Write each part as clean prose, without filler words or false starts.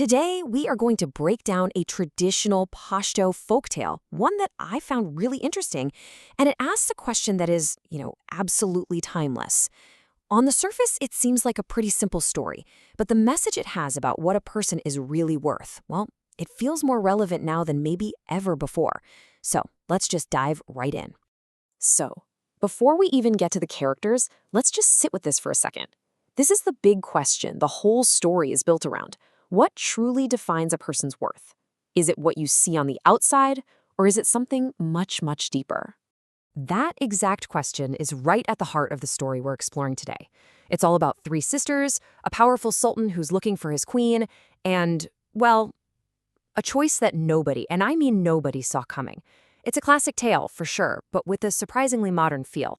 Today, we are going to break down a traditional Pashto folktale, one that I found really interesting, and it asks a question that is, absolutely timeless. On the surface, it seems like a pretty simple story, but the message it has about what a person is really worth, well, it feels more relevant now than maybe ever before. So, let's just dive right in. So, before we even get to the characters, let's just sit with this for a second. This is the big question the whole story is built around. What truly defines a person's worth? Is it what you see on the outside, or is it something much, much deeper? That exact question is right at the heart of the story we're exploring today. It's all about three sisters, a powerful sultan who's looking for his queen, and, well, a choice that nobody, and I mean nobody, saw coming. It's a classic tale, for sure, but with a surprisingly modern feel.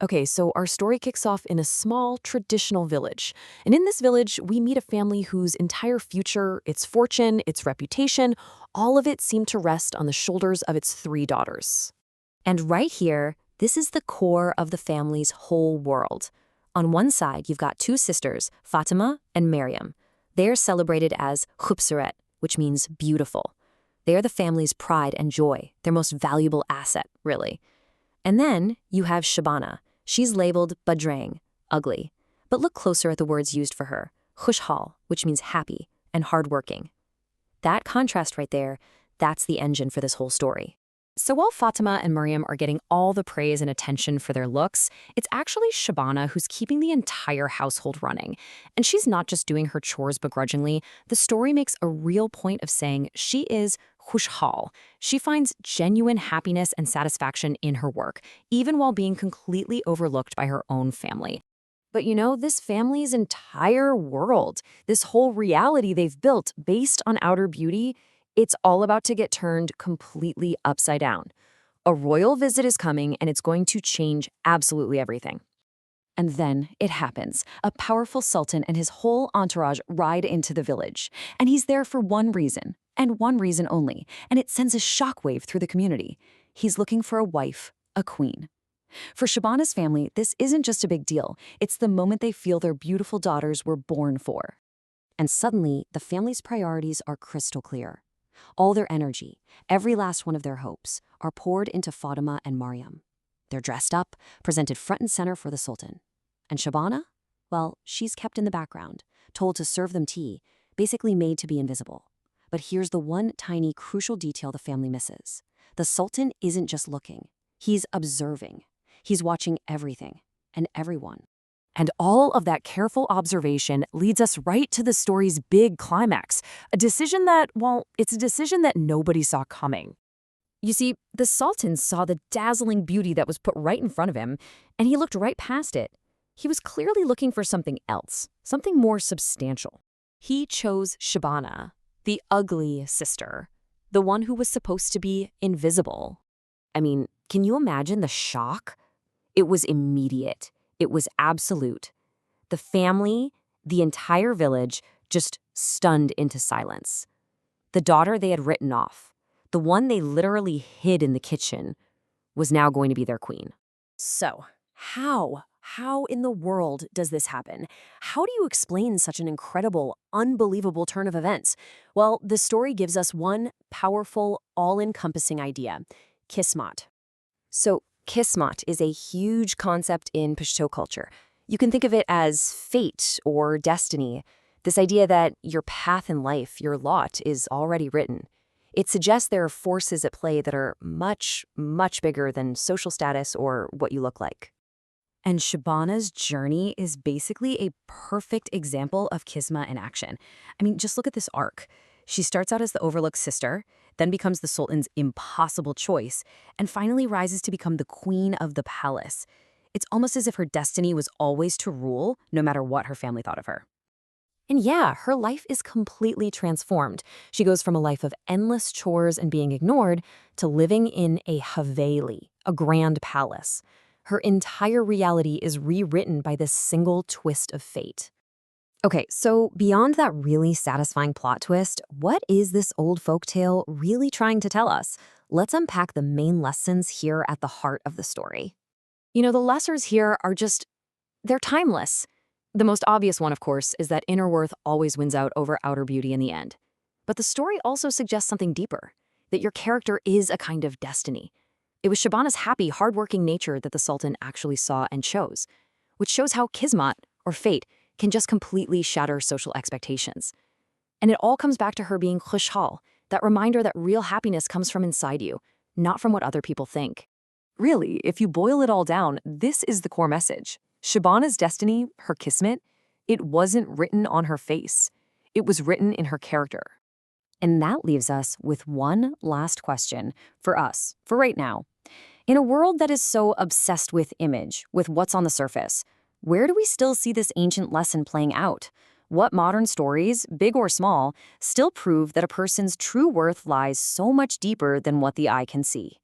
Okay, so our story kicks off in a small, traditional village. And in this village, we meet a family whose entire future, its fortune, its reputation, all of it seemed to rest on the shoulders of its three daughters. And right here, this is the core of the family's whole world. On one side, you've got two sisters, Fatima and Maryam. They are celebrated as Khubsurat, which means beautiful. They are the family's pride and joy, their most valuable asset, really. And then you have Shabana. She's labeled Badrang, ugly. But look closer at the words used for her. Khushhal, which means happy and hardworking. That contrast right there, that's the engine for this whole story. So while Fatima and Maryam are getting all the praise and attention for their looks, it's actually Shabana who's keeping the entire household running. And she's not just doing her chores begrudgingly. The story makes a real point of saying she is khushhal. She finds genuine happiness and satisfaction in her work, even while being completely overlooked by her own family. But this family's entire world, this whole reality they've built based on outer beauty, it's all about to get turned completely upside down. A royal visit is coming, and it's going to change absolutely everything. And then it happens. A powerful sultan and his whole entourage ride into the village. And he's there for one reason, and one reason only. And it sends a shockwave through the community. He's looking for a wife, a queen. For Shabana's family, this isn't just a big deal. It's the moment they feel their beautiful daughters were born for. And suddenly, the family's priorities are crystal clear. All their energy, every last one of their hopes, are poured into Fatima and Maryam. They're dressed up, presented front and center for the sultan. And Shabana? Well, she's kept in the background, told to serve them tea, basically made to be invisible. But here's the one tiny, crucial detail the family misses. The sultan isn't just looking. He's observing. He's watching everything and everyone. And all of that careful observation leads us right to the story's big climax, a decision that, well, it's a decision that nobody saw coming. You see, the Sultan saw the dazzling beauty that was put right in front of him, and he looked right past it. He was clearly looking for something else, something more substantial. He chose Shabana, the ugly sister, the one who was supposed to be invisible. I mean, can you imagine the shock? It was immediate. It was absolute. The family, the entire village, just stunned into silence. The daughter they had written off, the one they literally hid in the kitchen, was now going to be their queen. So, how in the world does this happen? How do you explain such an incredible, unbelievable turn of events? Well, the story gives us one powerful, all-encompassing idea: Kismat. So, Kismat is a huge concept in Pashto culture. You can think of it as fate or destiny, this idea that your path in life, your lot, is already written. It suggests there are forces at play that are much, much bigger than social status or what you look like. And Shabana's journey is basically a perfect example of Kismat in action. I mean, just look at this arc. She starts out as the overlooked sister, then becomes the Sultan's impossible choice, and finally rises to become the queen of the palace. It's almost as if her destiny was always to rule, no matter what her family thought of her. And yeah, her life is completely transformed. She goes from a life of endless chores and being ignored to living in a haveli, a grand palace. Her entire reality is rewritten by this single twist of fate. Okay, so beyond that really satisfying plot twist, what is this old folktale really trying to tell us? Let's unpack the main lessons here at the heart of the story. The lessons here are they're timeless. The most obvious one, of course, is that inner worth always wins out over outer beauty in the end. But the story also suggests something deeper, that your character is a kind of destiny. It was Shabana's happy, hardworking nature that the Sultan actually saw and chose, which shows how Kismet, or fate, can just completely shatter social expectations. And it all comes back to her being khushhal, that reminder that real happiness comes from inside you, not from what other people think. Really, if you boil it all down, this is the core message. Shabana's destiny, her kismet, it wasn't written on her face. It was written in her character. And that leaves us with one last question for us, for right now. In a world that is so obsessed with image, with what's on the surface, where do we still see this ancient lesson playing out? What modern stories, big or small, still prove that a person's true worth lies so much deeper than what the eye can see?